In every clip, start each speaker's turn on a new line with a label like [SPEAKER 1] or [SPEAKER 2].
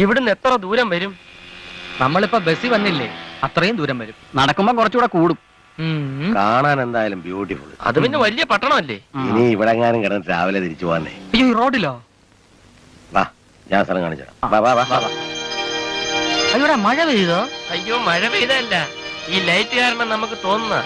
[SPEAKER 1] ഇവിടുന്ന് എത്ര ദൂരം വരും?
[SPEAKER 2] നമ്മളിപ്പോ ബസ്സിൽ വന്നില്ലേ, അത്രയും ദൂരം വരും. നടക്കുമ്പോ കുറച്ചുകൂടെ കൂടും.
[SPEAKER 3] കാണാൻ എന്തായാലും ബ്യൂട്ടിഫുൾ.
[SPEAKER 1] അത് പിന്നെ വലിയ പട്ടണമല്ലേ.
[SPEAKER 3] ഇനി ഇവിടെങ്ങാനും കിടന്ന് രാവിലെ തിരിച്ചു പോകാനേ.
[SPEAKER 2] അയ്യോ, ഈ റോഡിലോ?
[SPEAKER 3] വാ, ഞാൻ സ്ഥലം കാണിച്ചു.
[SPEAKER 2] അയ്യോടാ, മഴ പെയ്തോ?
[SPEAKER 1] അയ്യോ, മഴ പെയ്തല്ല, ഈ ലൈറ്റ് കാരണം നമുക്ക് തോന്നുന്ന.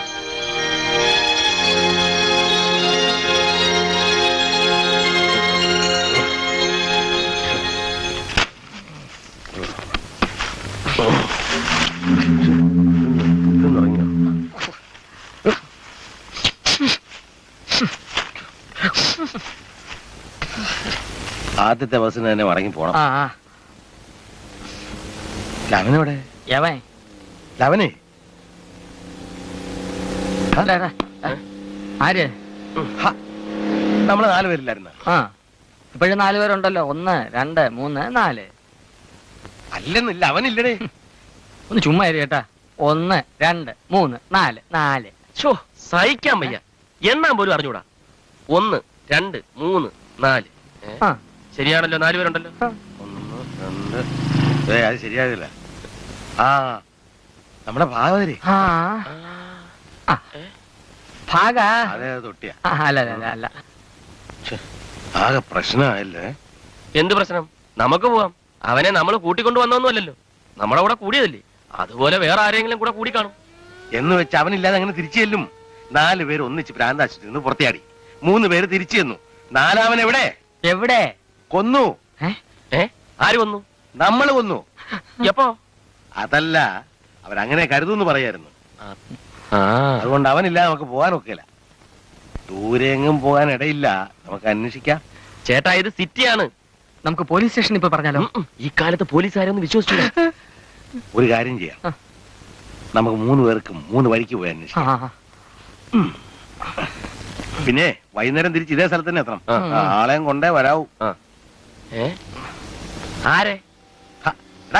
[SPEAKER 3] ആദ്യത്തെ ബസ്സിന് തന്നെ മടങ്ങി പോണം. ലവനെവിടെ? ലവനെ
[SPEAKER 2] ആര്?
[SPEAKER 3] നമ്മള് 4 പേരില്ലായിരുന്ന?
[SPEAKER 2] ഇപ്പോഴും 4 പേരുണ്ടല്ലോ. 1 2 3 4.
[SPEAKER 3] അല്ലെന്നില്ല, അവനില്ലടേ.
[SPEAKER 2] ഒന്ന് ചുമ്മാ കേട്ടാ. 1 2 3 4 4.
[SPEAKER 1] ഷോ, സഹിക്കാൻ വയ്യ. എന്നാ പോലും അറിഞ്ഞൂടാ. 1 2 3 4. ശരിയാണല്ലോ, 4 പേരുണ്ടല്ലോ.
[SPEAKER 3] 1 2. അത് ശരിയാകില്ല. നമ്മുടെ ഭാഗവതരി. അതെ, തൊട്ടിയ.
[SPEAKER 2] അല്ല,
[SPEAKER 3] ആകെ പ്രശ്നമായല്ലേ.
[SPEAKER 1] എന്ത് പ്രശ്നം? നമുക്ക് പോവാം. അവനെ നമ്മൾ കൂട്ടിക്കൊണ്ടു വന്നൊന്നുമല്ലല്ലോ, നമ്മളെ കൂടെ കൂടിയതല്ലേ. അതുപോലെ വേറെ ആരെങ്കിലും കൂടെ കൂടി കാണും
[SPEAKER 3] എന്ന് വെച്ച് അവനില്ലാതെ അങ്ങനെ തിരിച്ചു ചെല്ലും. 4 പേര് ഒന്നിച്ച് പ്രാന്താശുപത്രിയിൽ നിന്ന് പുറത്തിയാടി. 3 പേര് തിരിച്ചു ചെന്നു. 4-അവൻ എവിടെ? കൊന്നു.
[SPEAKER 1] ആര് കൊന്നു?
[SPEAKER 3] നമ്മൾ കൊന്നു.
[SPEAKER 1] എപ്പോ?
[SPEAKER 3] അതല്ല, അവരങ്ങനെ കരുതുന്നു പറയായിരുന്നു. അതുകൊണ്ട് അവനില്ലാതെ നമുക്ക് പോകാനൊക്കെയില്ല. ദൂരെങ്ങും പോകാൻ ഇടയില്ല. നമുക്ക് അന്വേഷിക്കാം.
[SPEAKER 1] ചേട്ടാ, ഇത് സിറ്റിയാണ്.
[SPEAKER 2] നമുക്ക് പോലീസ് സ്റ്റേഷൻ ഇപ്പൊ പറഞ്ഞാലോ?
[SPEAKER 1] ഈ കാലത്ത് പോലീസുകാരൊന്നും വിശ്വസിച്ചില്ല.
[SPEAKER 3] ഒരു കാര്യം ചെയ്യാം, നമുക്ക് 3 പേർക്കും 3 വഴിക്ക് പോയി അന്വേഷിക്കാം. പിന്നെ വൈകുന്നേരം തിരിച്ച് ഇതേ സ്ഥലത്ത് തന്നെ എത്തണം. ആളെയും കൊണ്ടേ വരാവൂ.
[SPEAKER 1] ആരെ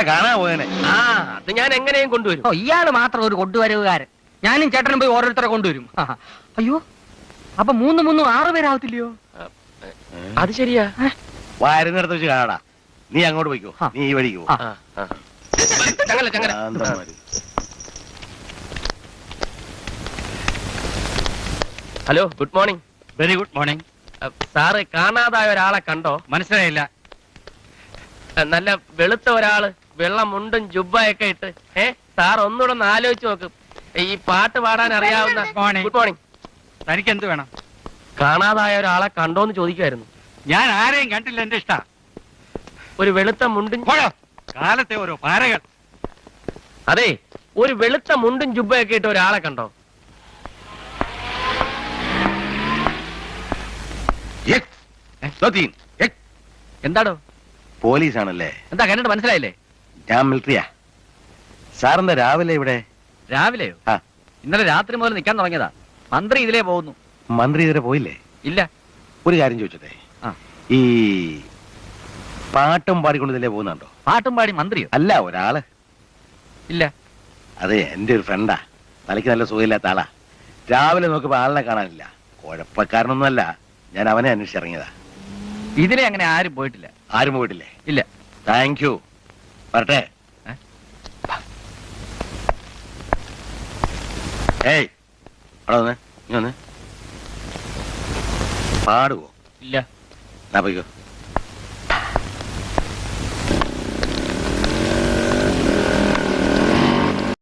[SPEAKER 3] കാണാൻ പോയനെ?
[SPEAKER 1] അത് ഞാൻ എങ്ങനെയും കൊണ്ടുവരും.
[SPEAKER 2] ഇയാള് മാത്രം ഒരു കൊണ്ടുവരവുകാരൻ. ഞാനും ചേട്ടനും പോയി ഓരോരുത്തരെ കൊണ്ടുവരും. അയ്യോ, അപ്പൊ 3 3 6 പേരാവത്തില്ലയോ?
[SPEAKER 1] അത് ശരിയാ.
[SPEAKER 3] വരുന്നിടത്ത് വെച്ച് കാണാടാ. നീ അങ്ങോട്ട് പോയിക്കോ, നീ ഈ വഴിക്ക് പോ.
[SPEAKER 1] Hello, good morning.
[SPEAKER 4] Very good morning.
[SPEAKER 1] Sir കാണാതായ ഒരാളെ കണ്ടോ?
[SPEAKER 4] മനസ്സിലായില്ല.
[SPEAKER 1] നല്ല വെളുത്ത ഒരാള്, വെള്ള മുണ്ടും ജുബ്ബയൊക്കെ ഇട്ട്. സാർ ഒന്നുകൂടെ ഒന്ന് ആലോചിച്ച് നോക്കും. ഈ പാട്ട് പാടാൻ അറിയാവുന്ന. Good morning.
[SPEAKER 4] തനിക്ക് എന്ത് വേണം?
[SPEAKER 1] കാണാതായ ഒരാളെ കണ്ടോന്ന് ചോദിക്കുമായിരുന്നു.
[SPEAKER 4] ഞാൻ ആരെയും കണ്ടില്ല, എന്റെ ഇഷ്ട.
[SPEAKER 1] ഒരു വെളുത്ത മുണ്ടും.
[SPEAKER 4] കാലത്തെ ഓരോ പാരകൾ.
[SPEAKER 1] അതെ, ഒരു വെളുത്ത മുണ്ടും ജുബ്ബയൊക്കെ ഇട്ട് ഒരാളെ കണ്ടോ?
[SPEAKER 2] എന്താടോ?
[SPEAKER 3] പോലീസാണല്ലേ?
[SPEAKER 2] എന്താ കണ്ടിട്ട് മനസ്സിലായില്ലേ?
[SPEAKER 3] ഞാൻ മിലിറ്ററിയാ. സാറെന്താ രാവിലെ ഇവിടെ?
[SPEAKER 2] രാവിലെയോ? ഇന്നലെ രാത്രി മുതൽ നിൽക്കാൻ തുടങ്ങിയതാ. മന്ത്രി ഇതിലേ പോകുന്നു.
[SPEAKER 3] മന്ത്രി ഇതുവരെ പോയില്ലേ?
[SPEAKER 2] ഇല്ല.
[SPEAKER 3] ഒരു കാര്യം ചോദിച്ചോട്ടെ, ഈ പാട്ടും പാടിക്കൊണ്ട് ഇതിലേ പോകുന്നുണ്ടോ?
[SPEAKER 2] പാട്ടും പാടി മന്ത്രിയോ?
[SPEAKER 3] അല്ല, ഒരാള്.
[SPEAKER 2] ഇല്ല.
[SPEAKER 3] അതെ, എന്റെ ഒരു ഫ്രണ്ടാ. തലയ്ക്ക് നല്ല സുഖമില്ലാത്ത ആളാ. രാവിലെ നോക്കിയപ്പോ ആളിനെ കാണാനില്ല. കുഴപ്പക്കാരനൊന്നുമല്ല. ഞാൻ അവനെ അന്വേഷിച്ചിറങ്ങിയതാ.
[SPEAKER 2] ഇതിലെ അങ്ങനെ ആരും പോയിട്ടില്ല.
[SPEAKER 3] ആരും പോയിട്ടില്ലേ?
[SPEAKER 2] ഇല്ല.
[SPEAKER 3] Thank you. വരട്ടെ. ഏയ്, അവിടെ വന്നേ. നീ വന്നേ. പാടുവോ?
[SPEAKER 2] ഇല്ല.
[SPEAKER 3] പോയിക്കോ.